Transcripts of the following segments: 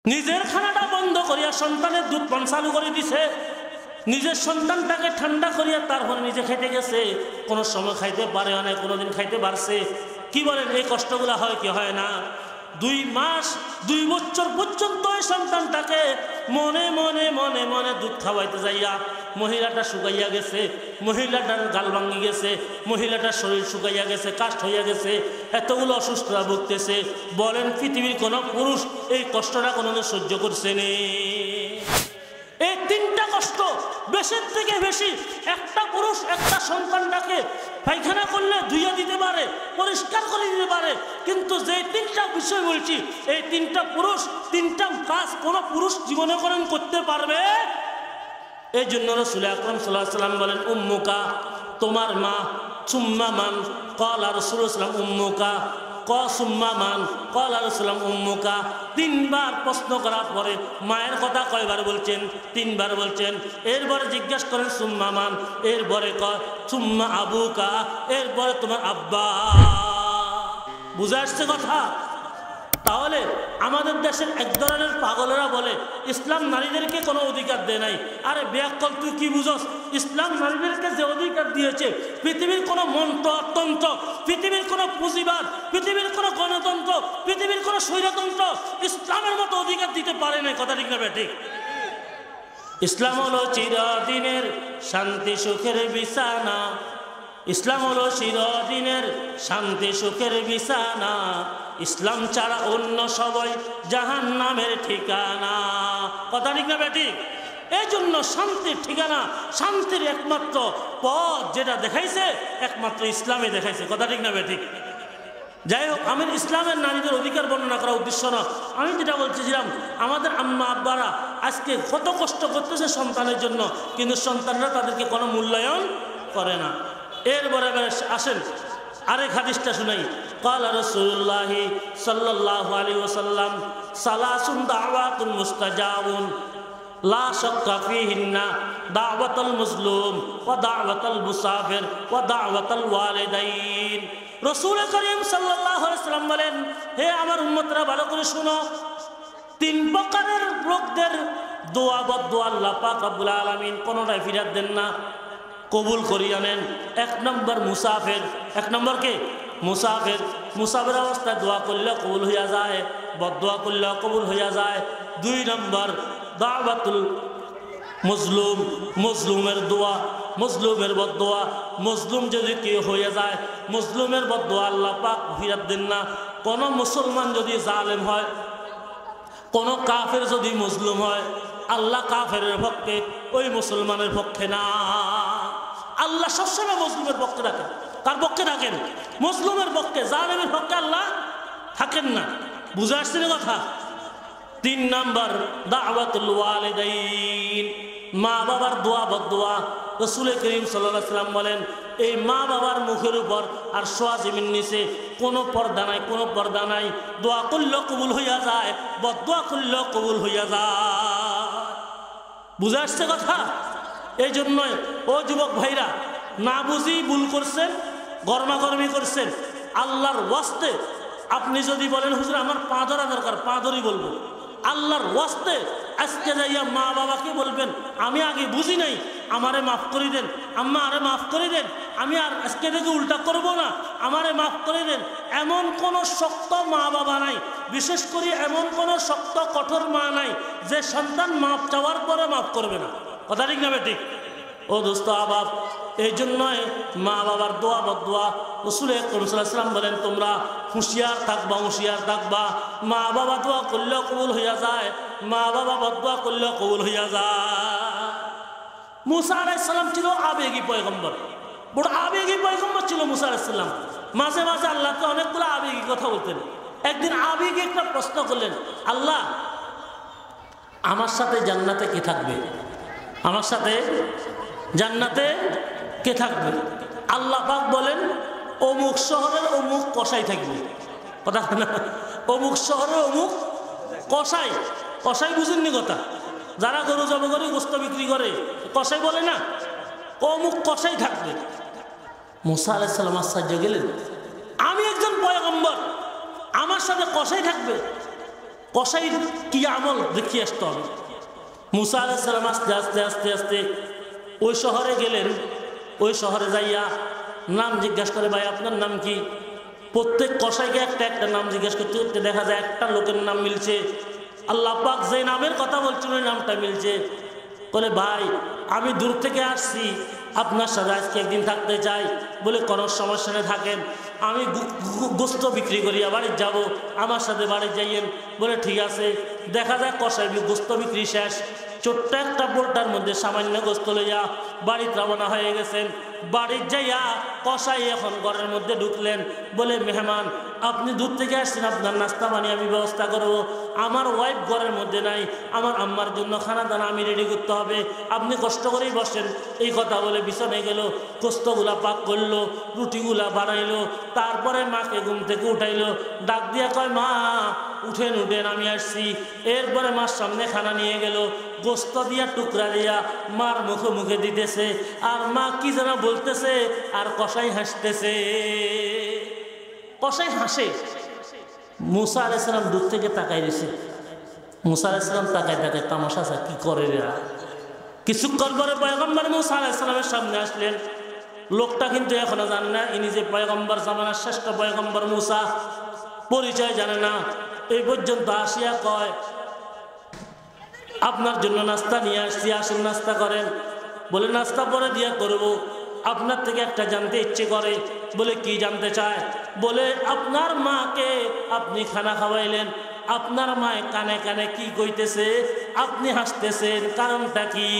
নিজের খানাটা বন্ধ করিয়া সন্তানের দুধ পান চালু করে দিছে, নিজের সন্তানটাকে ঠান্ডা করিয়া তারপরে নিজে খাইতে গেছে। কোনো সময় খাইতে পারে না, কোনোদিন খাইতে পারছে। কি বলেন, এই কষ্টগুলা হয় কি হয় না? 2 মাস 2 বছর পর্যন্ত এই সন্তানটাকে মনে মনে মনে মনে দুধ খাওয়াইতে যাইয়া মহিলাটা শুকাইয়া গেছে, মহিলাটার গাল ভাঙি গেছে, মহিলাটার শরীর শুকাইয়া গেছে, কাষ্ট হইয়া গেছে, এতগুলো অসুস্থতা ভুগতেছে। বলেন পৃথিবীর কোনো পুরুষ এই কষ্টটা কোনোদিন সহ্য করছে নি? এই 3টা কষ্ট বেশির থেকে বেশি একটা পুরুষ একটা সন্তানটাকে পায়খানা করলে ধুইয়া দিতে পারে, পরিষ্কার করে দিতে পারে, কিন্তু যে 3টা বিষয় বলছি এই 3টা পুরুষ 3টা কাজ কোনো পুরুষ জীবনে করেন করতে পারবে? এই জন্য রাসূল আকরাম সাল্লাল্লাহু আলাইহি ওয়াসাল্লাম বলেন উম্মুকা, তোমার মা। সুম্মা মান, ক্বালা রাসূলুল্লাহ সাল্লাল্লাহু আলাইহি ওয়াসাল্লাম উম্মুকা, সুম্মা মান, ক্বালা রাসূলুল্লাহ উম্মুকা। 3বার প্রশ্ন করার পরে মায়ের কথা কয়বার বলছেন? 3বার বলছেন। এরপরে জিজ্ঞাসা করেন সুম্মা মান, এরপরে কয় সুম্মা আবুকা, এরপরে তোমার আব্বা। বুঝা আসছে কথা? তাহলে আমাদের দেশের এক ধরনের পাগলেরা বলে ইসলাম নারীদেরকে কোনো অধিকার দেয় নাই। আরে বেয়াক্কল, তুই কি বুঝস? ইসলাম নারীদেরকে যে অধিকার দিয়েছে, পৃথিবীর কোনো মন্ত্রতন্ত্র, পৃথিবীর কোনো পুঁজিবাদ, পৃথিবীর কোনো গণতন্ত্র, পৃথিবীর কোনো স্বৈরতন্ত্র ইসলামের মতো অধিকার দিতে পারে না। কথা ঠিক না বেঠিক? ইসলাম হলো চিরদিনের শান্তি সুখের বিছানা, ইসলাম হলো চিরদিনের শান্তি সুখের বিছানা, ইসলাম ছাড়া অন্য সবাই জাহান্নামের ঠিকানা। কথা ঠিক না বেঠিক? এই জন্য শান্তির ঠিকানা, শান্তির একমাত্র পথ যেটা দেখাইছে একমাত্র ইসলামে দেখাইছে। কথা ঠিক না বেঠিক? যাই হোক, আমি ইসলামের নারীদের অধিকার বর্ণনা করার উদ্দেশ্য না, আমি যেটা বলতেছিলাম আমাদের আম্মা আব্বারা আজকে কত কষ্ট করতেছে সন্তানের জন্য, কিন্তু সন্তানরা তাদেরকে কোনো মূল্যায়ন করে না। এরপরে আসেন আরেক হাদিসটা শুনাই। ক্বালা রাসূলুল্লাহ সাল্লাল্লাহু আলাইহি ওয়াসাল্লাম সালাসুন দাওয়াতুন মুস্তাজাবুন লা শাক্কা ফীহিন্না দাওয়াতুল মুজলুম ওয়া দাওয়াতুল মুসাফির ওয়া দাওয়াতুল ওয়ালিদাইন। রাসূল করিম সাল্লাল্লাহু আলাইহি ওয়াসাল্লাম বলেন, হে আমার উম্মতরা ভালো করে শুনো, 3 প্রকারের লোকদের দোয়া বদদোয়া আল্লাহ পাক রব্বুল আলামিন কোনটাই ফিরাত দেন না, কবুল করিয়া নেন। 1 নম্বর মুসাফির। 1 নম্বর কে? মুসাফির। মুসাফির অবস্থায় দোয়া করলে কবুল হইয়া যায়, বদদোয়া করলে কবুল হইয়া যায়। 2 নম্বর দাওয়াতুল মজলুম, মজলুমের দোয়া, মজলুমের বদদোয়া। মজলুম যদি কেউ হয়ে যায়, মজলুমের বদদোয়া আল্লাহ পাক ফিরাত দেন না। কোন মুসলমান যদি জালেম হয়, কোন কাফের যদি মজলুম হয়, আল্লাহ কাফেরের পক্ষে, ওই মুসলমানের পক্ষে না। আল্লাহ সবসময় মজলুমের পক্ষে রাখেন। কার পক্ষে থাকেন? মজলুমের পক্ষে। জালেমের পক্ষে আল্লাহ থাকেন না। বুঝে আসছে না কথা? 3 নম্বর দাওয়াতুল ওয়ালিদাইন, মা বাবার দোয়া বদদোয়া। রাসূল করিম সাল্লাল্লাহু আলাইহি ওয়াসাল্লাম বলেন, এই মা বাবার মুখের উপর আর সোয়া জমিন নিচে কোনো পর্দা নাই, কোনো পর্দা নাই। দোয়া করলেও কবুল হইয়া যায়, বদদোয়া করলেও কবুল হইয়া যায়। বুঝে আসছে কথা? এই জন্যই ও যুবক ভাইরা, না বুঝি ভুল করছেন, গরমাগরমি করছেন, আল্লাহর ওয়াস্তে আপনি যদি বলেন হুজুর আমার পা ধরা দরকার, পা ধরি বলবো, আল্লাহর ওয়াস্তে আজকে যাইয়া মা বাবাকে বলবেন আমি আগে বুঝি নাই, আমারে মাফ করে দেন, আম্মা আরে মাফ করে দেন, আমি আর আজকে থেকে উল্টা করব না, আমারে মাফ করে দেন। এমন কোনো শক্ত মা বাবা নাই, বিশেষ করে এমন কোনো শক্ত কঠোর মা নাই যে সন্তান মাফ চাওয়ার পরে মাফ করবে না। কথা ঠিক না বেঠিক? ও দোস্ত আবাব, এই জন্যই মা বাবার দোয়া বদদোয়া রাসূল আকরাম সাল্লাল্লাহু আলাইহি ওয়াসাল্লাম বলেন তোমরা হুঁশিয়ার থাকবা, হুঁশিয়ার থাকবা। মা বাবা দোয়া করলেও কবুল হইয়া যায়, মা বাবা বদদোয়া করলেও কবুল হইয়া যায়। মুসা আলাইহিস সালাম ছিল আবেগী পয়গম্বর, বড় আবেগী পয়গম্বর ছিল মুসা আলাইহিস সালাম। মাঝে মাঝে আল্লাহকে অনেকগুলো আবেগী কথা বলতেন। একদিন আবেগী একটা প্রশ্ন করলেন, আল্লাহ আমার সাথে জান্নাতে কে থাকবে? আমার সাথে জান্নাতে কে থাকবে? আল্লাহ পাক বলেন অমুক শহরের অমুক কসাই থাকবে। কথা না? অমুক শহরের অমুক কসাই। কসাই বুঝেননি কথা? যারা গরু জব করে গোস্ত বিক্রি করে কসাই বলে না, অমুক কসাই থাকবে। মুসা আলাইহিস সালাম আশ্চর্য গেলেন, আমি একজন পয়গম্বর, আমার সাথে কসাই থাকবে? কসাইর কি আমল দেখিয়ে আসতে হবে। মুসা আলাইহিস সালাম আস্তে আস্তে আস্তে আস্তে ওই শহরে গেলেন। ওই শহরে যাইয়া নাম জিজ্ঞাসা করে, ভাই আপনার নাম কি? প্রত্যেক কসাইকে একটা একটা নাম জিজ্ঞেস করতে করতে দেখা যায় একটা লোকের নাম মিলছে। আল্লাহ পাক যে নামের কথা বলছেন ওই নামটা মিলছে। বলে ভাই আমি দূর থেকে আসছি, আপনার সাথে আজকে একদিন থাকতে চাই। বলে কোনো সমস্যা নেই, থাকেন, আমি গোস্ত বিক্রি করিয়া বাড়ি যাব, আমার সাথে বাড়ি যাইয়েন। বলে ঠিক আছে। দেখা যায় কসাই গোস্ত বিক্রি শেষ, ছোট্ট একটা বোলটার মধ্যে সামান্য গোস্ত লইয়া বাড়িতে রওনা হয়ে গেছেন। বাড়ির যাইয়া কসাই এখন ঘরের মধ্যে ঢুকলেন। বলে মেহমান আপনি দূর থেকে আসছেন, আপনার নাস্তা পানি আমি ব্যবস্থা করব। আমার ওয়াইফ ঘরের মধ্যে নাই, আমার আম্মার জন্য খানা দানা আমি রেডি করতে হবে, আপনি কষ্ট করেই বসেন। এই কথা বলে বিছানায় গেল, গোস্তগুলা পাক করলো, রুটিগুলা বানাইলো, তারপরে মাকে ঘুম থেকে উঠাইলো। ডাক দিয়া কয়, মা উঠেন উঠেন আমি আসছি। এরপরে মার সামনে খানা নিয়ে গেল, গোস্ত দিয়া টুকরা দিয়া মার মুখে মুখে দিতেছে। আর মা কি যেন বলতেছে, আর কসাই হাসতেছে। কসাই হাসে। মুসা আলাইহিস সালাম দূর থেকে তাকাই দিছে। মুসা আলাইহিস সালাম তাকাই তাকাই তামাশা কি করে এরা। কিছুক্ষণ পরে পয়গম্বর মুসা আলাইহিস সালামের সামনে আসলেন। লোকটা কিন্তু এখনো জানে না ইনি যে পয়গম্বর, জামানার শ্রেষ্ঠ পয়গম্বর মুসা, পরিচয় জানে না। এই পর্যন্ত আসিয়া কয়, আপনার জন্য নাস্তা নিয়ে আসছি, আসেন নাস্তা করেন। বলে নাস্তা পরে দিয়া করব, আপনার থেকে একটা জানতে ইচ্ছে করে। বলে কি জানতে চায়? বলে আপনার মাকে আপনি খানা খাওয়াইলেন, আপনার মায়ে কানে কানে কি কইতেছে, আপনি হাসতেছেন, কারণটা কি?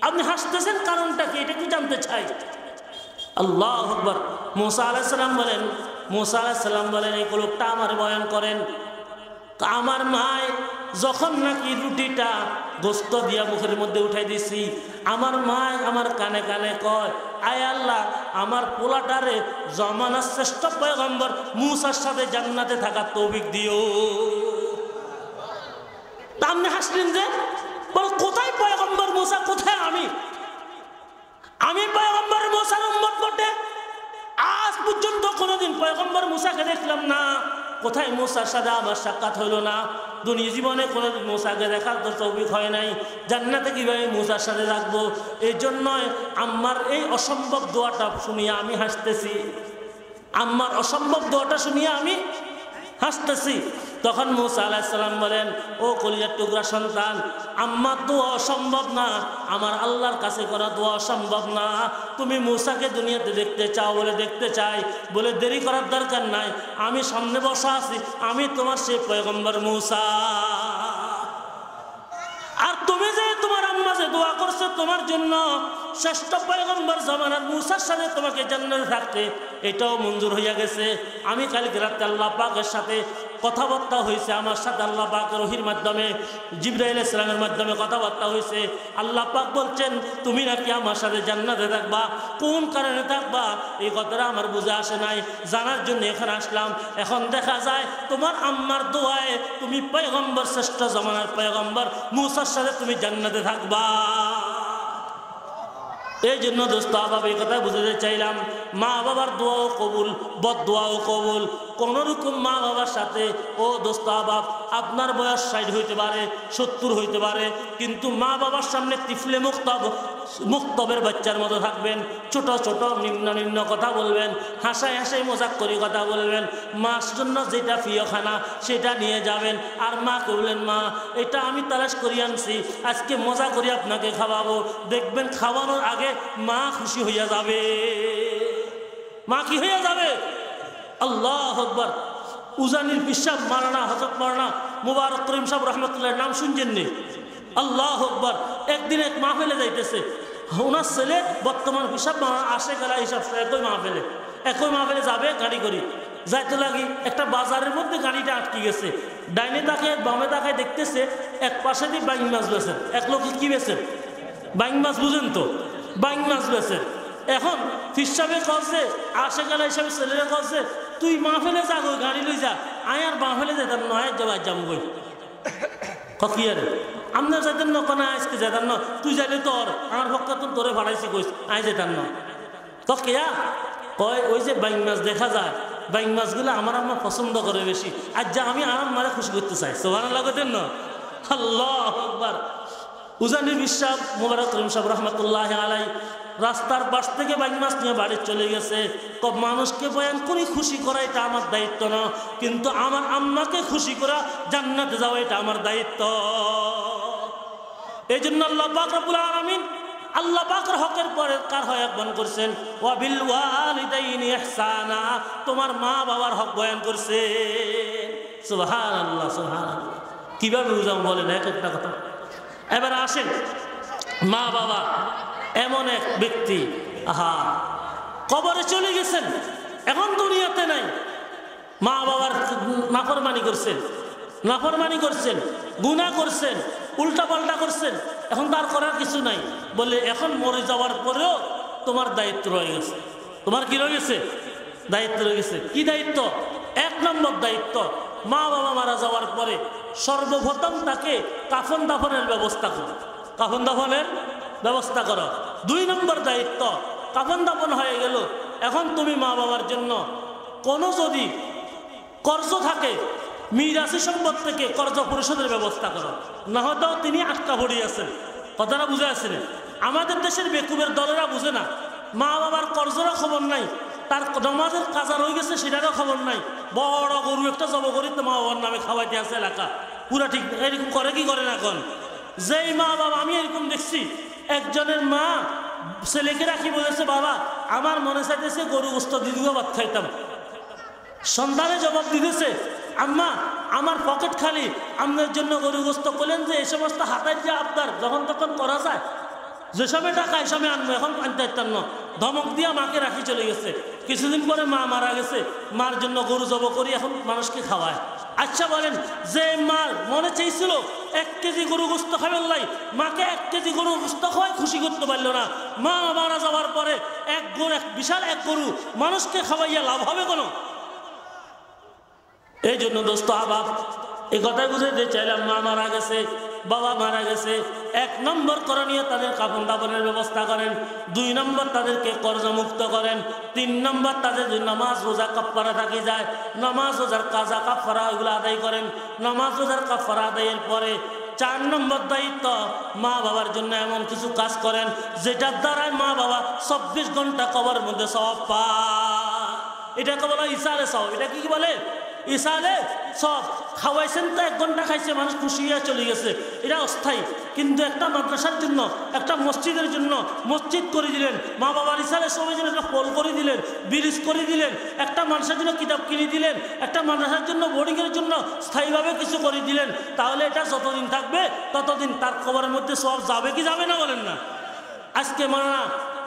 আপনি হাসতেছেন কারণটা কি, এটা কি জানতে চাই। আল্লাহু আকবার। মুসা আলাইহিস সালাম বলেন, মুসা আলাইহিস সালাম বলেন এই লোকটা আমার বয়ান করেন। আমার মায় যখন নাকি রুটিটা গোস্ত দিয়া মুখের মধ্যে উঠাই দিছি, আমার মায় আমার কানে কানে কয়, আয় আল্লাহ আমার পোলাটারে জামানার শ্রেষ্ঠ পয়গম্বর মুসার সাথে জান্নাতে থাকার তৌফিক দিও। তা আপনি হাসলেন যে? বল কোথায় পয়গম্বর মুসা, কোথায় আমি? আমি পয়গম্বর মুসার উম্মত বটে। আজ পর্যন্ত কোনোদিন পয়গম্বর মুসাকে দেখলাম না। কোথায় মুসার সাথে আমার সাক্ষাৎ হইল না। দুনিয়া জীবনে কোনোদিন মুসাকে দেখার তো তৌফিক হয় নাই। জান্নাতে কিভাবে মুসার সাথে রাখবো? এই জন্যই আম্মার এই অসম্ভব দোয়াটা শুনিয়া আমি হাসতেছি। আম্মার অসম্ভব দোয়াটা শুনিয়া আমি হাসতেছি। তখন মুসা আলাইহিস সালাম বলেন, ও কলিজার টুকরা সন্তান, আম্মার দোয়া অসম্ভব না, আমার আল্লাহর কাছে করা দোয়া অসম্ভব না। তুমি মুসাকে দুনিয়াতে দেখতে চাও বলে দেখতে চাই, বলে দেরি করার দরকার নাই, আমি সামনে বসা আছি, আমি তোমার সেই পয়গম্বর মুসা। আর তুমি যে তোমার আম্মা যে দোয়া করছে তোমার জন্য, শ্রেষ্ঠ পয়গম্বর জামানার মুসার সাথে তোমাকে জান্নাতে থাকতে, এটাও মঞ্জুর হইয়া গেছে। আমি কালকে রাতে আল্লাহ পাকের সাথে কথাবার্তা হয়েছে, আমার সাথে আল্লাহ পাকের ওহীর মাধ্যমে, জিবরাইল আলাইহিস সালামের মাধ্যমে কথাবার্তা হয়েছে। আল্লাহ পাক বলছেন তুমি নাকি আমার সাথে জান্নাতে থাকবা। কোন কারণে থাকবা এই কথাটা আমার বুঝে আসে নাই, জানার জন্য এখানে আসলাম। এখন দেখা যায় তোমার আম্মার দোয়ায় তুমি পয়গম্বর, শ্রেষ্ঠ জামানার পয়গম্বর মুসার সাথে তুমি জান্নাতে থাকবা। এই জন্য দোস্ত আবাব এই কথা বুঝাতে চাইলাম, মা বাবার দোয়াও কবুল, বদ দোয়াও কবুল। কোনোরকম মা বাবার সাথে, ও দোস্ত আবাব আপনার বয়স 60 হইতে পারে, 70 হইতে পারে, কিন্তু মা বাবার সামনে তিফলে মুক্তবের বাচ্চার মতো থাকবেন। ছোট ছোট নিম্ন নিম্ন কথা বলবেন, হাসাই হাসাই মজাক করে কথা বলবেন। মার জন্য যেটা প্রিয় খানা সেটা নিয়ে যাবেন। আর মা বললেন, মা এটা আমি তালাশ করে আনছি, আজকে মজা করে আপনাকে খাওয়াবো। দেখবেন খাওয়ানোর আগে মা খুশি হইয়া যাবে। মা কি হইয়া যাবে? আল্লাহু আকবার। উজানির পিসাব মাওলানা হযরত মাওলানা মুবারক করিম সাহেব রহমতুল্লাহর নাম শুনছেননি? আল্লাহু আকবার। একদিন এক মাহফিলে যাইতেছে, ওনার ছেলে বর্তমান পিসাব মাওলানা আশেক আলা হিসাব একই মাহফিলে যাবে গাড়ি করি যাইতে লাগি। একটা বাজারের মধ্যে গাড়িটা আটকে গেছে। ডাইনে তাকায় বামে তাকায় দেখতেছে এক পাশে দিয়ে বাইং মাছ বেছেন। এক লোকে কি বেছেন? বাইং মাছ, বুঝেন তো, বাইং মাছ বেছেন। এখন ফিসাবে কছে, আশেক আলা হিসাবে ছেলেরা কছে, তুই মাহফিলে যা গো, গাড়ি লই যা, আয় আর মাহফিলে যেতাম নয় যাবার যাম গই। কি আরে আপনার যেতেন ন কোনা, আজকে যেতাম না, তুই যাইলে তোর আমার পক্ষ তো তোরে ভাড়াইছি কইস, আয় যেতাম না। তো কেয়া কয় ওই যে বাইং মাছ দেখা যায়, বাইং মাছগুলো আমার আম্মা পছন্দ করে বেশি, আর যা আমি আম্মারে খুশি করতে চাই। সুবহানাল্লাহ কইতেন না? আল্লাহু আকবার। উজানি বিশ্বাস মুবারক করিম সাহেব রহমতুল্লাহ আলাই রাস্তার পাশ থেকে বাইং মাছ নিয়ে বাড়ি চলে গেছে। মানুষকে বয়ান করে খুশি করা এটা আমার দায়িত্ব না, কিন্তু আমার আম্মাকে খুশি করা, জান্নাতে যাওয়া এটা আমার দায়িত্ব। এই জন্য আল্লাহ পাক রব্বুল আলামিন আল্লাহ পাকের হকের পরে কার হক বয়ান করছেন, ওয়া বিল ওয়ালিদাইনি ইহসানা, তোমার মা বাবার হক বয়ান করছে। সুবহানাল্লাহ সুবহানাল্লাহ। কিভাবে বুঝাম বলেন এক একটা কথা। এবার আসেন, মা বাবা এমন এক ব্যক্তি, কবরে চলে গেছেন, এখন দুনিয়াতে নাই, মা বাবার নাফরমানি করছেন, গুনাহ করছেন, উল্টা পাল্টা করছেন, এখন তার করার কিছু নাই। বলে এখন মরে যাওয়ার পরেও তোমার দায়িত্ব রয়ে গেছে। তোমার কি রয়ে গেছে? দায়িত্ব রয়ে গেছে। কি দায়িত্ব? এক নম্বর দায়িত্ব, মা বাবা মারা যাওয়ার পরে সর্বপ্রথম তাকে কাফন দাফনের ব্যবস্থা করো। কাফন দাফনের ব্যবস্থা করো। 2 নম্বর দায়িত্ব, কাফন দাফন হয়ে গেল, এখন তুমি মা বাবার জন্য কোনো যদি কর্জ থাকে, মিরাসি সম্পদ থেকে কর্জ পরিশোধের ব্যবস্থা করো। না হয়তো তিনি আটকা পড়ে আছেন। কথাটা বুঝে আসেন? আমাদের দেশের বেকুবের দলেরা বুঝে না, মা বাবার কর্জেরও খবর নাই, তার নমাজের কাজা রয়ে গেছে সেটারও খবর নাই, বড় গরু একটা জব করিতে মা বাবার নামে খাওয়াইতে আছে এলাকা পুরা। ঠিক এরকম করে কি করে না? এখন যেই মা বাবা, আমি এরকম দেখছি, একজনের মা ছেলেকে রাখি বলেছে, বাবা আমার মনে চাইতেছে গরু গোস্ত দিদিও ভাত খাইতাম। সন্তানে জবাব দিতেছে, আম্মা আমার পকেট খালি, আপনার জন্য গরু গোস্ত করলেন যে এই সমস্ত হাতের যে আবদার যখন তখন করা যায়, যে সময় টাকা এই সময় আনবো, এখন আনতে পারতাম না। ধমক দিয়া মাকে রাখি চলে গেছে। কিছুদিন পরে মা মারা গেছে, মার জন্য গরু জব করি এখন মানুষকে খাওয়ায়। আচ্ছা বলেন, যে মার মনে চাইছিল 1 কেজি গরু গোস্ত খাবেন লাই, মাকে 1 কেজি গরু গোস্ত খাওয়ায় খুশি করতে পারল না, মা মারা যাওয়ার পরে এক বিশাল এক গরু মানুষকে খাওয়াইয়া লাভ হবে কোনো? এই জন্য দোস্ত আবাব এই কথাই বুঝাইতে চাইলাম, মা মারা গেছে, বাবা মারা গেছে, 1 নম্বর করণীয় তাদের কাফন দাফনের ব্যবস্থা করেন। 2 নম্বর তাদেরকে কর্জমুক্ত করেন। 3 নম্বর তাদের নামাজ রোজা কাফারা থাকি যায়, নামাজ রোজার কাজা কাফারা ওইগুলো আদায় করেন। নামাজ রোজার কাফারা আদায়ের পরে 4 নম্বর দায়িত্ব, মা বাবার জন্য এমন কিছু কাজ করেন যেটার দ্বারাই মা বাবা 24 ঘন্টা কবরের মধ্যে সওয়াব পায়। এটাকে বলা ইসালে সওয়াব। এটা কি বলে? ইসালে সব। খাওয়াইছেন তো 1 ঘন্টা খাইছে, মানুষ খুশি হয়ে চলে গেছে, এটা অস্থায়ী। কিন্তু একটা মাদ্রাসার জন্য, একটা মসজিদের জন্য মসজিদ করে দিলেন, মা বাবার ইসালে সবাই জন্য একটা পোল করে দিলেন, ব্রিজ করে দিলেন, একটা মানুষের জন্য কিতাব কিনে দিলেন, একটা মাদ্রাসার জন্য বোর্ডিংয়ের জন্য স্থায়ীভাবে কিছু করে দিলেন, তাহলে এটা যতদিন থাকবে ততদিন তার কবরের মধ্যে সব যাবে কি যাবে না বলেন না? আজকে মানা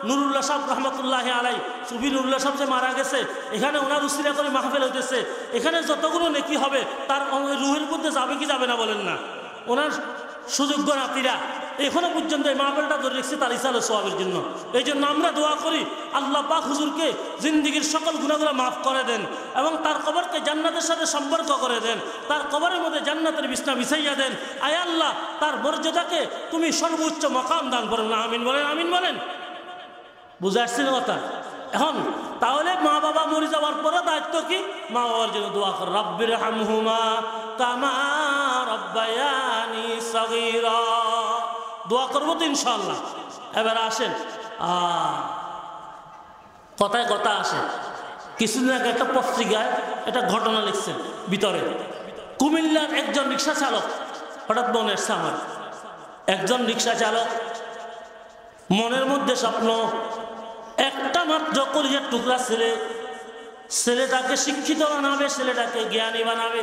নুরুল্লাহ সাহেব রহমতুল্লাহ আলাই, সুফি নুরুল্লাহ সাহেব যে মারা গেছে, এখানে ওনার উসিলা করে মাহফিল হইতেছে, এখানে যতগুলো নেকি হবে তার রুহের মধ্যে যাবে কি যাবে না বলেন না? ওনার সুযোগ্য নাতিরা এখনো পর্যন্ত এই মাহফিলটা ধরে রেখেছে তার ইসালে সওয়াবের জন্য। এই জন্য আমরা দোয়া করি, আল্লাহ পাক হুজুরকে জিন্দিগির সকল গুনাহগুলো মাফ করে দেন এবং তার কবরকে জান্নাতের সাথে সম্পর্ক করে দেন, তার কবরের মধ্যে জান্নাতের বিছনা বিছাইয়া দেন। আয় আল্লাহ, তার মর্যাদাকে তুমি সর্বোচ্চ মাকাম দান করেন। আমিন বলেন, আমিন বলেন। বুঝে আসছে না কথা? এখন তাহলে মা বাবা মরে যাওয়ার পরে দায়িত্ব কি? মা বাবার জন্য দোয়া কর, রাব্বির হামহুমা কামা রাব্বায়ানি সগীরা। দোয়া করবো তো ইনশাআল্লাহ। এবার আসেন, কথায় কথা আসে। কিছুদিন আগে একটা পত্রিকায় একটা ঘটনা লিখছেন, ভিতরে কুমিল্লার একজন রিক্সা চালক, হঠাৎ মনে আসছে আমার, একজন রিক্সা চালক মনের মধ্যে স্বপ্ন, একটা মাত্র কলিজার টুকরা ছেলে, ছেলেটাকে শিক্ষিত বানাবে, ছেলেটাকে জ্ঞানী বানাবে।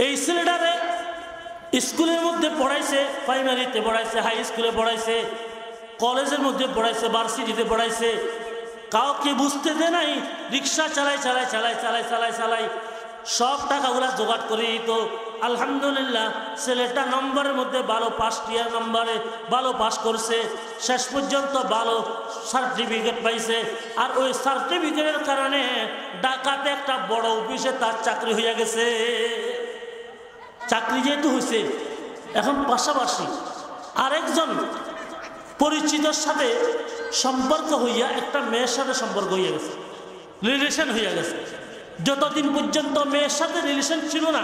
এই ছেলেটারে স্কুলের মধ্যে পড়াইছে, প্রাইমারিতে পড়াইছে, হাই স্কুলে পড়াইছে, কলেজের মধ্যে পড়াইছে, ভার্সিটিতে পড়াইছে, কাউকে বুঝতে দে নাই। রিক্সা চালাই চালাই চালাই চালাই চালাই চালাই সব টাকাগুলা জোগাড় করে দিত। আলহামদুলিল্লাহ, ছেলেটা নম্বরের মধ্যে ভালো, 5 টিয়ার নম্বরে ভালো পাস করছে, শেষ পর্যন্ত ভালো সার্টিফিকেট পাইছে। আর ওই সার্টিফিকেটের কারণে ঢাকাতে একটা বড় অফিসে তার চাকরি হয়ে গেছে। চাকরি যেহেতু হয়েছে, এখন পাশাপাশি আরেকজন পরিচিতর সাথে সম্পর্ক হইয়া একটা মেয়ের সাথে সম্পর্ক হইয়া গেছে। রিলেশন হয়ে গেছে। যতদিন পর্যন্ত মেয়ের সাথে রিলেশন ছিল না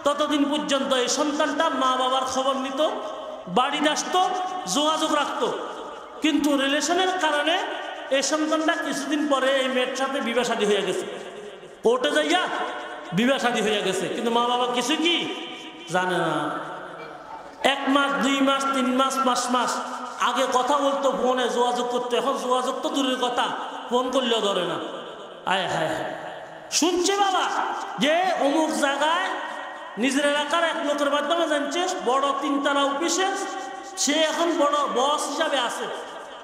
ততদিন পর্যন্ত এই সন্তানটা মা বাবার খবর নিত, বাড়িতে আসতো, যোগাযোগ রাখতো। কিন্তু রিলেশনের কারণে এই সন্তানটা কিছুদিন পরে এই মেয়ের সাথে বিবাহ শাদী হয়ে গেছে, কোর্টে যাইয়া বিবাহ শাদী হয়ে গেছে, কিন্তু মা বাবা কিছু কি জানে না। 1 মাস 2 মাস 3 মাস 5 মাস আগে কথা বলতো, ফোনে যোগাযোগ করতো, এখন যোগাযোগ তো দূরের কথা, ফোন করলেও ধরে না। আয় হায় হায়, শুনছে বাবা যে অমুক জায়গায় নিজের এলাকার এক লোকের মাধ্যমে জানছে বড় 3 তলা অফিসে সে এখন বড় বস হিসাবে আছে,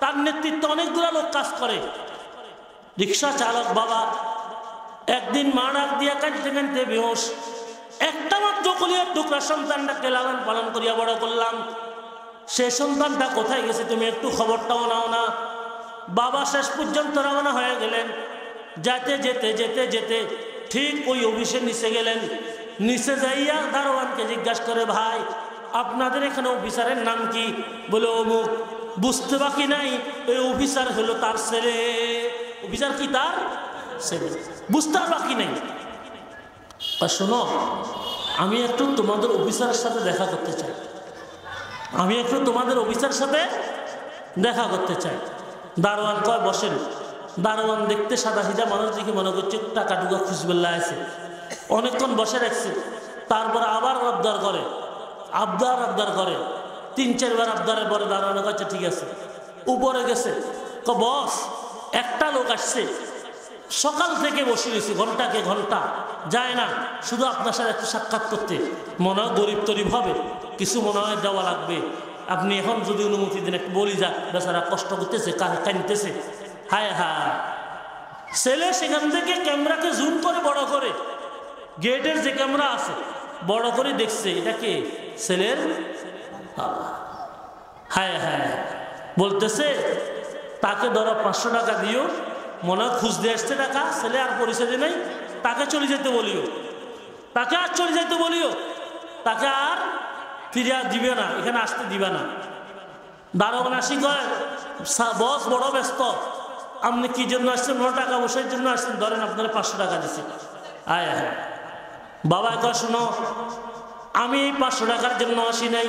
তার নেতৃত্বে অনেকগুলো লোক কাজ করে। রিক্সা চালক বাবা একদিন মা ডাক দিয়া কাঁদতে কাঁদতে বেহুশ। একটা মাত্র কলিয়ার টুকরা সন্তানটাকে লালন পালন করিয়া বড় করলাম, সে সন্তানটা কোথায় গেছে তুমি একটু খবরটাও নাও না। বাবা শেষ পর্যন্ত রওনা হয়ে গেলেন। যেতে যেতে যেতে যেতে ঠিক ওই অফিসের নিচে গেলেন। নিচে যাইয়া দারোয়ানকে জিজ্ঞাসা করে, ভাই আপনাদের এখানে অফিসারের নাম কি? বলে অমুক। বুঝতে বাকি নাই ওই অফিসার হলো তার ছেলে। অফিসার কি তার ছেলে, বুঝতে বাকি নাই। শোনো, আমি একটু তোমাদের অফিসারের সাথে দেখা করতে চাই, আমি একটু তোমাদের অফিসারের সাথে দেখা করতে চাই। দারোয়ান কয় বসেন। দারোয়ান দেখতে সাদা সিধা মানুষ দেখে মনে করছে টাকা টুকা খুঁজবেল্লা আছে, অনেকক্ষণ বসে রাখছে। তারপর আবার আবদার করে, আবদার করে, 3-4 বার আবদারের পরে দারোয়ানের কাছে ঠিক আছে। উপরে গেছে, বস একটা লোক আসছে, সকাল থেকে বসে রয়েছে, ঘন্টাকে ঘন্টা যায় না, শুধু আপনার সাথে একটু সাক্ষাৎ করতে। মনে হয় গরিব তরিব হবে, কিছু মনে হয় দেওয়া লাগবে, আপনি এখন যদি অনুমতি দেন একটু বলি যাক, বেচারা কষ্ট করতেছে, কাঁদতেছে। হায় হায়, ছেলে সেখান থেকে ক্যামেরাকে জুম করে বড় করে, গেটের যে ক্যামেরা আছে বড় করে দেখছে এটা কে, ছেলের বাবা। হায় হায়, বলতেছে তাকে ধরো 500 টাকা দিও, মনে হয় খুঁজতে আসছে টাকা, ছেলে আর পরিচয় নেই, তাকে চলে যেতে বলিও, তাকে আর চলে যেতে বলিও, তাকে আর ফিরিয়ে দিবে না, এখানে আসতে দিবে না। দারোয়ান আসি কয়, বস বড় ব্যস্ত, আপনি কি জন্য আসছেন? টাকা পয়সার জন্য আসছেন, ধরেন আপনার 500 টাকা দিচ্ছি। আয় হ্যাঁ, বাবা কয় শোনো, আমি এই 500 টাকার জন্য আসি নাই,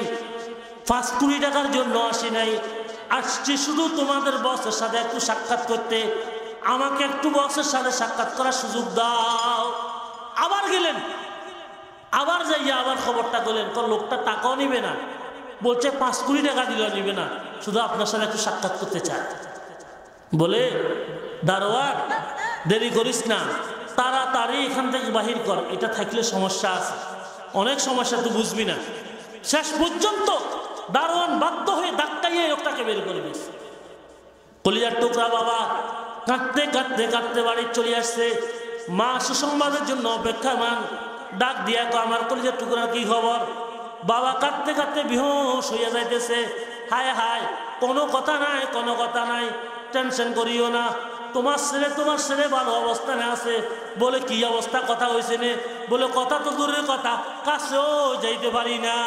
5-20 টাকার জন্য আসি নাই, আসছি শুধু তোমাদের বসের সাথে একটু সাক্ষাৎ করতে, আমাকে একটু বসের সাথে সাক্ষাৎ করার সুযোগ দাও। আবার গেলেন, আবার যাইয়া আবার খবরটা করলেন, লোকটা টাকাও নিবে না, বলছে 5-20 টাকা দিলেও নিবে না, শুধু আপনার সাথে একটু সাক্ষাৎ করতে চায়। বলে দারোয়ান দেরি করিস না, তাড়াতাড়ি এখান থেকে বাহির কর, এটা থাকলে সমস্যা আছে, অনেক সমস্যা তুই বুঝবি না। শেষ পর্যন্ত দারোয়ান বাধ্য হয়ে ধাক্কাইয়ে লোকটাকে বের করে দিয়েছে। কলিজার টুকরা বাবা কাঁদতে কাঁদতে কাঁদতে বাড়ি চলে আসছে। মা সুসংবাদের জন্য অপেক্ষামান, ডাক দিয়া তো আমার কলিজার টুকরার কি খবর? বাবা কাঁদতে কাঁদতে বেহুশ হইয়া যাইতেছে। হায় হায়, কোনো কথা নাই, কোনো কথা নাই, টেনশন করিও না, তোমার ছেলে ভালো অবস্থানে আছে। বলে কি অবস্থা, কথা হয়েছে নে? বলে কথা তো দূরের কথা, কাছেও যাইতে পারি না,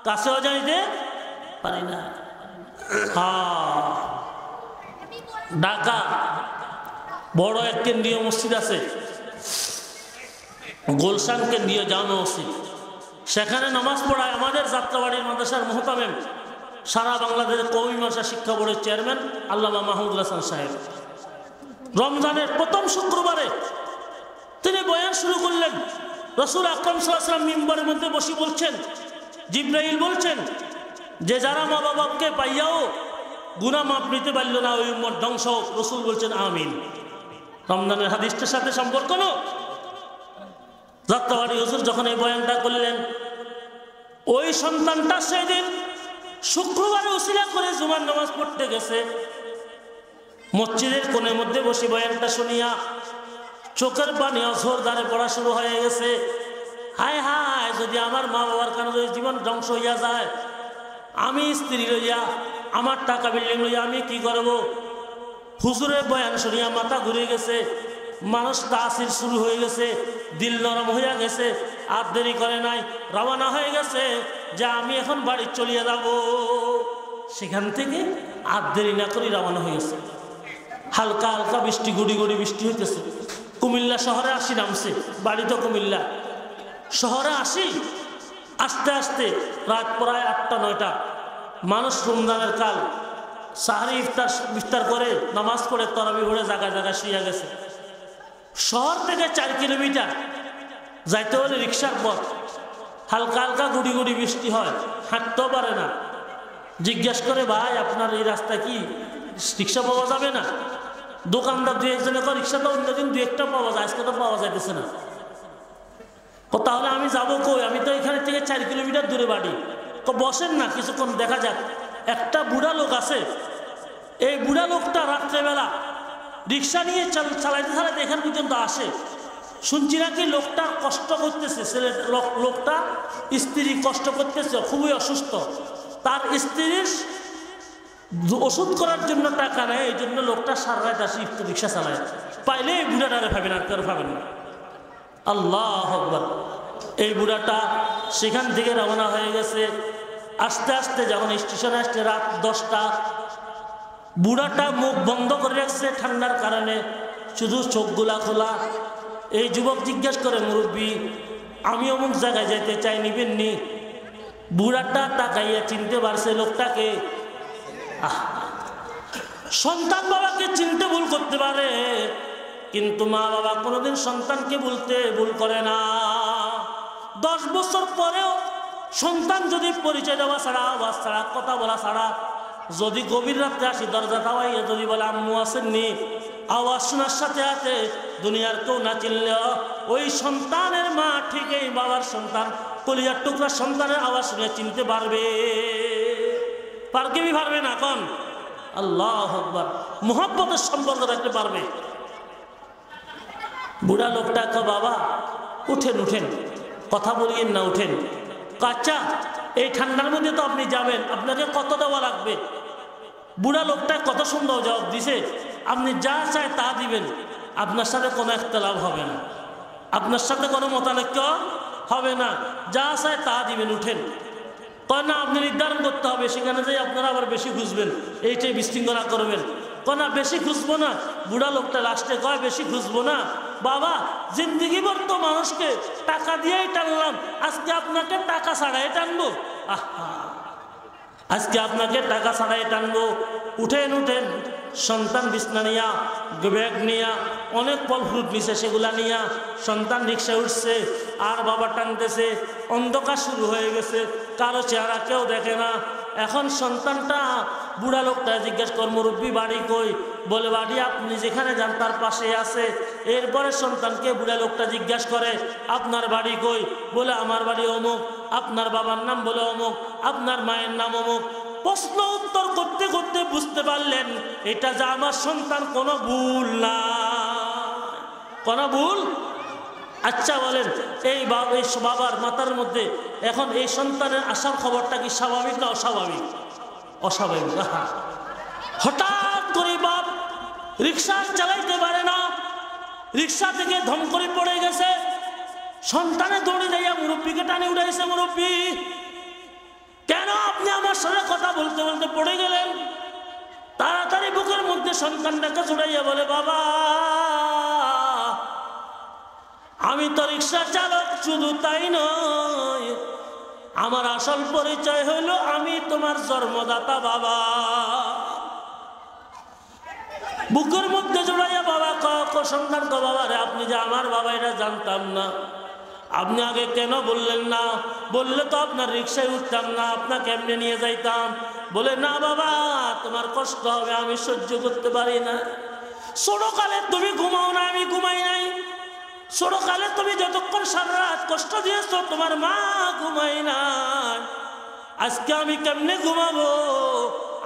কাছেও যাইতে পারি না। হ্যাঁ, ঢাকা বড় এক কেন্দ্রীয় মসজিদ আছে, গুলশান কেন্দ্রীয় জামে মসজিদ, সেখানে নামাজ পড়ায় আমাদের যাত্রাবাড়ির মাদ্রাসার মুহতামিম, সারা বাংলাদেশের কওমি মাদ্রাসা শিক্ষা বোর্ডের চেয়ারম্যান আল্লামা মাহমুদুল হাসান সাহেব। রমজানের প্রথম শুক্রবারে তিনি বয়ান শুরু করলেন। রাসূল আকরাম সাল্লাল্লাহু আলাইহি ওয়াসাল্লাম মিম্বরের মধ্যে বসে বলছেন, জিবরাইল বলছেন যে যারা মা বাবাকে পাইয়াও গুনাহ মাপ নিতে পারল না, ওই উম্মত ধ্বংস হোক। রাসূল বলছেন আমিন। রমজানের হাদিসটার সাথে সম্পর্ক না। যাত্রাবাড়ি হুজুর যখন এই বয়ানটা করলেন, ওই সন্তানটা সেদিন শুক্রবারে উসিলা করে জুমার নামাজ পড়তে গেছে, মসজিদের কোণের মধ্যে বসে বয়ানটা শুনিয়া চোখের পানি অঝর ধারে পড়া শুরু হয়ে গেছে। হায় হায়, যদি আমার মা বাবার কারণে যদি জীবন ধ্বংস হইয়া যায়, আমি স্ত্রী লইয়া, আমার টাকা বিল্ডিং লইয়া আমি কি করব? হুজুরের বয়ান শুনিয়া মাথা ঘুরে গেছে, মানুষ তাসির শুরু হয়ে গেছে, দিল নরম হইয়া গেছে। আর দেরি করে নাই, রওনা হয়ে গেছে যে আমি এখন বাড়ি চলিয়ে যাব। সেখান থেকে আর দেরি না করে রওনা হয়ে গেছে। হালকা হালকা বৃষ্টি, গুড়ি গুড়ি বৃষ্টি হইতেছে। কুমিল্লা শহরে আসি নামছে, বাড়ি তো কুমিল্লা। শহরে আসি, আস্তে আস্তে রাত প্রায় 8টা-9টা। মানুষ রমজানের কাল সাহারি ইফতার করে নামাজ পড়ে তরাবি পড়ে জায়গায় জায়গায় শুয়ে গেছে। শহর থেকে 4 কিলোমিটার যাইতে হলে রিক্সার পথ। হালকা হালকা গুড়ি গুড়ি বৃষ্টি হয়, হাঁটতেও পারে না। জিজ্ঞেস করে, ভাই আপনার এই রাস্তা কি রিক্সা পাওয়া যাবে না? দোকানদার 2-1 রিক্সা তো অন্যদিন 2-1টা পাওয়া যায়, আজকে তো পাওয়া যাইতেছে না। তাহলে আমি যাবো কই? আমি তো এখানে থেকে 4 কিলোমিটার দূরে বাড়ি। তো বসেন না কিছুক্ষণ দেখা যাক। একটা বুড়া লোক আছে, এই বুড়া লোকটা রাত্রেবেলা রিক্সা নিয়ে চালাইতে চালাইতে এখান পর্যন্ত আসে। শুনছি নাকি লোকটা কষ্ট করতেছে, লোকটা স্ত্রী কষ্ট করতেছে, খুবই অসুস্থ। তার স্ত্রীর ওষুধ করার জন্য টাকা নেয়, এই জন্য লোকটা সারা রাত আসি রিক্সা চালায়। পাইলে এই বুড়াটারে পাবেন, আর কেউ পাবেন না। আল্লাহ আকবার। এই বুড়াটা সেখান থেকে রওনা হয়ে গেছে। আস্তে আস্তে যখন স্টেশনে আসছে রাত 10টা, বুড়াটা মুখ বন্ধ করে রাখছে ঠান্ডার কারণে, শুধু চোখগুলা খোলা। এই যুবক জিজ্ঞেস করে, মুরব্বী আমি অমুক জায়গায় যেতে চাই, নিবেননি? বুড়াটা তাকাইয়া চিনতে পারছে লোকটাকে। সন্তান বাবাকে চিনতে ভুল করতে পারে, কিন্তু মা বাবা কোনোদিন সন্তানকে ভুল করে না। 10 বছর পরেও সন্তান যদি পরিচয় দেওয়া ছাড়া, আওয়াজ ছাড়া, কথা বলা ছাড়া, যদি গভীর রাত্রে আসি দরজা দাওয়াইয়া যদি বলে আম্মু আসেননি, আওয়াজ শোনার সাথে সাথে দুনিয়ার কেউ না চিনলেও ওই সন্তানের মা ঠিক এই বাবার সন্তান, কলিজার টুকরা সন্তানের আওয়াজ শুনে চিনতে পারবে। পারবে না? কোন আল্লাহু আকবার। মুহাব্বতের সম্পর্ক রাখতে পারবে। বুড়া লোকটা কয়, বাবা উঠেন উঠেন, কথা বলিয়েন না, উঠেন। আচ্ছা এই ঠান্ডার মধ্যে তো আপনি যাবেন, আপনাকে কত দেওয়া লাগবে? বুড়া লোকটা কত সুন্দর জবাব দিছে, আপনি যা চায় তা দিবেন, আপনার সাথে কোনো একতলাপ হবে না, আপনার সাথে কোনো মতানৈক্য হবে না, যা চায় তা দিবেন, উঠেন। কয় না, আপনি নির্ধারণ করতে হবে, সেখানে যাই আপনারা আবার বেশি খুঁজবেন, এইটাই বিশৃঙ্খলা করবেন। কয় না, বেশি খুঁজবো না। বুড়া লোকটা লাস্টে কয়, বেশি খুঁজবো না বাবা, জিন্দিগি ভর তো মানুষকে টাকা দিয়েই টানলাম, আজকে আপনাকে টাকা ছাড়াই টানবো? আজকে আপনাকে টাকা ছাড়াই টানবো। উঠেন উঠেন। সন্তান বিছনা নিয়া, ব্যাগ নিয়া, অনেক ফল ফ্রুট নিছে, সেগুলা নিয়া সন্তান রিক্সা উঠছে, আর বাবা টানতেছে। অন্ধকার শুরু হয়ে গেছে, কারো চেহারা কেউ দেখে না। এখন সন্তানটা বুড়া লোকটা জিজ্ঞেস কর, মুরব্বী বাড়ি কই? বলে, বাড়ি আপনি যেখানে যান তার পাশে আছে। এরপরে সন্তানকে বুড়া লোকটা জিজ্ঞাসা করে, আপনার বাড়ি কই? বলে, আমার বাড়ি অমুক। আপনার বাবার নাম? বলে অমুক। আপনার মায়ের নাম অমুক। প্রশ্ন উত্তর করতে করতে বুঝতে পারলেন এটা যে আমার সন্তান, কোনো ভুল না, কোনো ভুল। আচ্ছা বলেন, এই বাবার মাথার মধ্যে এখন এই সন্তানের আসার খবরটা কি স্বাভাবিক না অস্বাভাবিক? অস্বাভাবিক। হঠাৎ করে বাপ রিক্সা চালাইতে পারে না, রিক্সা থেকে ধম করে পড়ে গেছে। সন্তানে দৌড়ে যাইয়া মুরব্বীকে টানে উঠাইছে, মুরব্বী কেন আপনি আমার সাথে কথা বলতে বলতে পড়ে গেলেন? তাড়াতাড়ি বুকের মধ্যে সন্তানটাকে জুড়াইয়া বলে, বাবা আমি তো রিক্সা চালক, শুধু তাই নয়, আমার আসল পরিচয় হইল আমি তোমার জন্মদাতা বাবা। বুকের মধ্যে জোড়াইয়া বাবা সন্তান কো, বাবা রে আপনি যে আমার বাবা এটা জানতাম না, আপনি আগে কেন বললেন না? বললে তো আপনার রিক্সায় উঠতাম না, আপনাকে এমনি নিয়ে যাইতাম। বলে, না বাবা তোমার কষ্ট হবে, আমি সহ্য করতে পারি না। ছোটকালে তুমি ঘুমাও না, আমি ঘুমাই নাই। ছোটকালে তুমি যতক্ষণ সারা রাত কষ্ট দিয়েছ, তোমার মা ঘুমাই না। আজকে আমি কেমনে ঘুমাবো?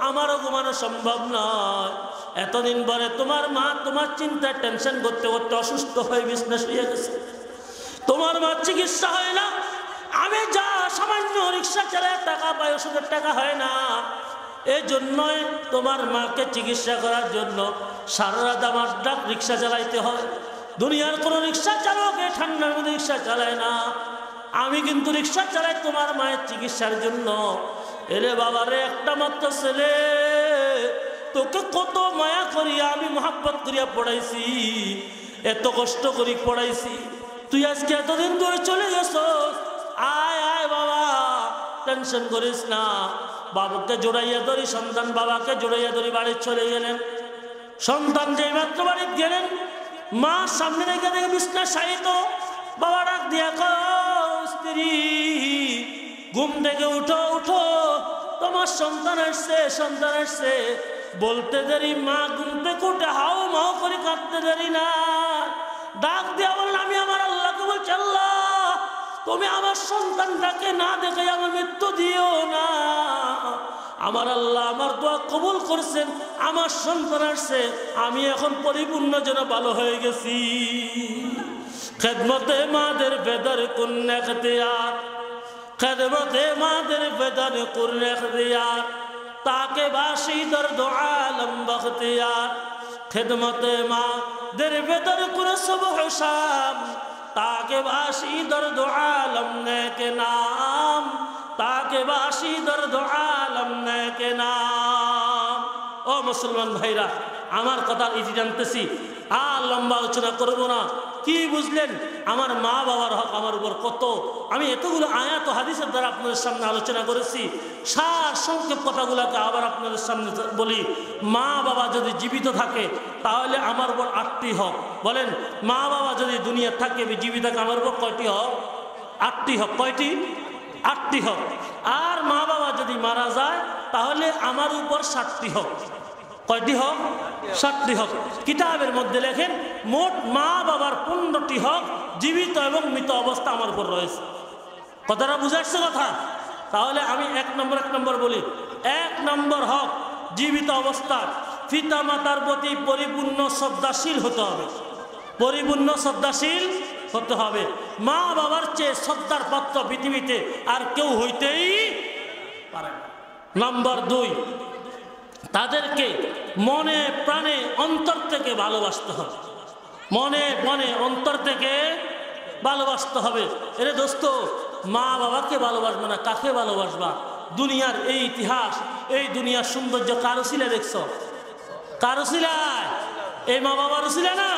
আমারও ঘুমানো সম্ভব নয়। এতদিন পরে তোমার মা তোমার চিন্তায় টেনশন করতে করতে অসুস্থ হয়ে বিছানায় শুয়ে গেছে। তোমার মা চিকিৎসা হয় না, আমি যা সামান্য রিক্সা চালায় টাকা পাই, ওষুধের টাকা হয় না। এই জন্যই তোমার মাকে চিকিৎসা করার জন্য সারা রাত আমার রিক্সা চালাইতে হয়। দুনিয়ার কোনো রিক্সা চালক এই ঠান্ডার মধ্যে রিক্সা চালায় না, আমি কিন্তু রিক্সা চালাই তোমার মায়ের চিকিৎসার জন্য। এরে বাবারে, একটা মাত্র ছেলে, তোকে কত মায়া করিয়া আমি মোহাব্বত করিয়া পড়াইছি, এত কষ্ট করি পড়াইছি, তুই আজকে এতদিন ধরে চলে গেছস। আয় আয় বাবা, টেনশন করিস না। বাবাকে জোড়াইয়া ধরি, সন্তান বাবাকে জোড়াইয়া ধরি বাড়ি চলে গেলেন। সন্তান যেই মাত্র বাড়ি গেলেন, মা সামনে রেখে দেখে বিছনা শায়িত। বাবা ডাক দিয়া স্ত্রী, ঘুম থেকে উঠো উঠো, তোমার সন্তান আসছে, সন্তান আসছে। বলতে দেরি মা ঘুম থেকে উঠে হাও মাও করে কাঁদতে দেরি না। ডাক দিয়া বললেন, আমি আমার আল্লাহকে বলছি, আল্লাহ তুমি আমার সন্তানটাকে না দেখে আমার মৃত্যু দিও না। আমার আল্লাহ আমার দোয়া কবুল করছেন, আমার সন্তান আসছে, আমি এখন পরিপূর্ণ যেন ভালো হয়ে গেছি। খেদমতে মাদের বেদর কুন এখতিয়ার, খেদমতে মাদের বেদর কুন এখতিয়ার, তাকে বাসি দর্দ আলম বখতিয়ার। খেদমতে মাদের বেদর কুন সুবহ শাম, তাকে বাসি দর্দ আলম নেকে নাম, তাকে বাসি দর্দ আলম নেকে নাম। ও মুসলমান ভাইরা, আমার কথা ইতি জানতেছি, আর লম্বা আলোচনা করব না। কি বুঝলেন? আমার মা বাবার হক আমার উপর কত। আমি এতগুলো আয়াত ও হাদিসের দ্বারা আপনাদের সামনে আলোচনা করেছি। সার সংক্ষেপ কথাগুলোকে আবার আপনাদের সামনে বলি। মা বাবা যদি জীবিত থাকে তাহলে আমার উপর 8টি হক। বলেন, মা বাবা যদি দুনিয়া থাকে, জীবিত থাকে, আমার উপর কয়টি হক? 8টি হক। কয়টি? 8টি হক। আর মা বাবা যদি মারা যায় তাহলে আমার উপর 7টি হক। কয়টি হক? 7টি হক। কিতাবের মধ্যে লেখেন মোট মা বাবার 15টি হক জীবিত এবং মৃত অবস্থা আমার উপর রয়েছে। কথাটা বুঝাচ্ছে কথা? তাহলে আমি এক নম্বর বলি। 1 নম্বর হক, জীবিত অবস্থা পিতা মাতার প্রতি পরিপূর্ণ শ্রদ্ধাশীল হতে হবে। পরিপূর্ণ শ্রদ্ধাশীল হতে হবে। মা বাবার চেয়ে শ্রদ্ধার পাত্র পৃথিবীতে আর কেউ হইতেই পারে না। নম্বর 2, তাদেরকে মনে প্রাণে অন্তর থেকে ভালোবাসতে হবে। মনে মনে অন্তর থেকে ভালোবাসতে হবে। এরে দোস্ত, মা বাবাকে ভালোবাসবে না, কাকে ভালোবাসবা? দুনিয়ার এই ইতিহাস, এই দুনিয়ার সৌন্দর্য কার উসিলায় দেখছো? কার উসিলায়? এই মা বাবার উসিলায় না?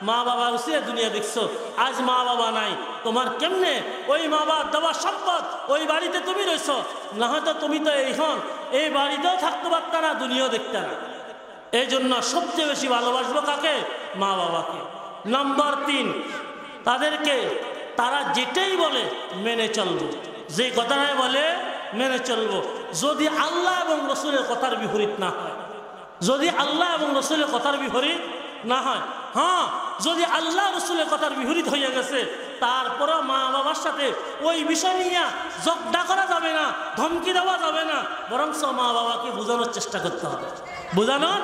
মা বাবার উসিলায় দুনিয়া দেখছো। আজ মা বাবা নাই, তোমার কেমনে ওই মা বাবা দেওয়া সম্পদ ওই বাড়িতে তুমি রয়েছো, না হয়তো তুমি তো এই বাড়িতেও থাকতে পারতা না, দুনিয়াও দেখতে না। এই জন্য সবচেয়ে বেশি ভালোবাসবো কাকে? মা বাবাকে। নম্বর 3, তাদেরকে তারা যেটাই বলে মেনে চলবো। যে কথাটাই বলে মেনে চলবো, যদি আল্লাহ এবং রসুলের কথার বিপরীত না হয়। যদি আল্লাহ এবং রসুলের কথার বিপরীত না হয়। হ্যাঁ, যদি আল্লাহ রসুলের কথার বিপরীত হয়ে গেছে তারপরও মা বাবার সাথে ওই বিষয় নিয়ে ঝগড়া করা যাবে না, ধমকি দেওয়া যাবে না, বরং মা বাবাকে বোঝানোর চেষ্টা করতে হবে। বোঝানোর,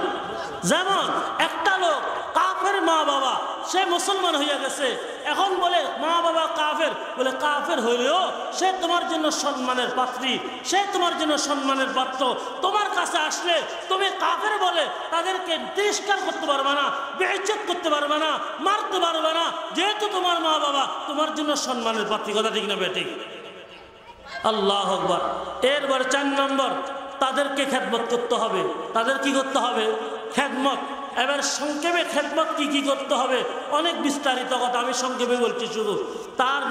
যেমন একটা লোক কাফের মা বাবা, সে মুসলমান হয়ে গেছে, এখন বলে মা বাবা কাফের, বলে কাফের হইলেও সে তোমার জন্য সম্মানের পাত্রী, সে তোমার জন্য সম্মানের পাত্র। তোমার কাছে আসলে তুমি কাফের বলে তাদেরকে তিরস্কার করতে পারবে না, বেইজ্জত করতে পারবে না, মারতে পারবে না, যেহেতু তোমার মা বাবা তোমার জন্য সম্মানের পাত্রী। কথা ঠিক না বেঠিক? আল্লাহু আকবার। এরপরে 4 নম্বর, তাদেরকে খেদমত করতে হবে। তাদের কি করতে হবে? খেদমত। এবার সংক্ষেপে খেদমত কি করতে হবে, অনেক বিস্তারিত কথা, আমি সংক্ষেপে বলছি শুধু। তার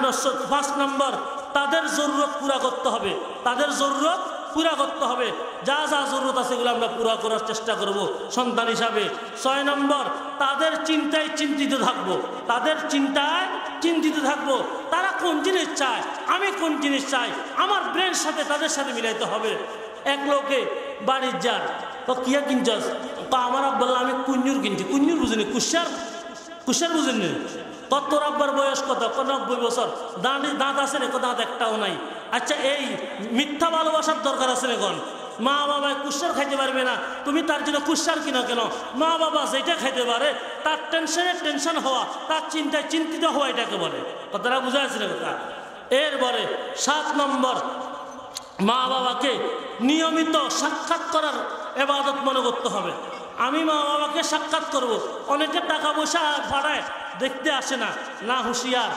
5 নম্বর, তাদের জরুরত পুরা করতে হবে। তাদের জরুরত পুরা করতে হবে। যা যা জরুরত আছে এগুলো আমরা পুরা করার চেষ্টা করব সন্তান হিসাবে। 6 নম্বর, তাদের চিন্তায় চিন্তিত থাকবো। তাদের চিন্তায় চিন্তিত থাকবো। তারা কোন জিনিস চায়, আমি কোন জিনিস চাই, আমার ব্রেনের সাথে তাদের সাথে মিলাইতে হবে। এক লোকে বাড়ির যান, তো কিয়া কিনছস? আমার আব্বাল্লা আমি কুঞ্জুর কিনছি। কুঞ্জুর বুঝিনি, কুশার বুঝিনি। তোর আব্বার বয়স কত? 90 বছর। দাঁত আছে রে? দাঁত একটাও নাই। আচ্ছা, এই মিথ্যা ভালোবাসার দরকার আছে এখন? মা বাবা কুশার খাইতে পারবে না, তুমি তার জন্য কুশার কিনো কেন? মা বাবা যেটা খাইতে পারে তার টেনশন হওয়া, তার চিন্তায় চিন্তিত হওয়া, এটাকে বলে। কথাটা বুঝা আছে না কথা? এরপরে 7 নম্বর, মা বাবাকে নিয়মিত সাক্ষাৎ করার ইবাদত মনে করতে হবে। আমি মা বাবাকে সাক্ষাৎ করব। অনেকে টাকা পয়সা ভাড়ায় দেখতে আসে না, না হুঁশিয়ার।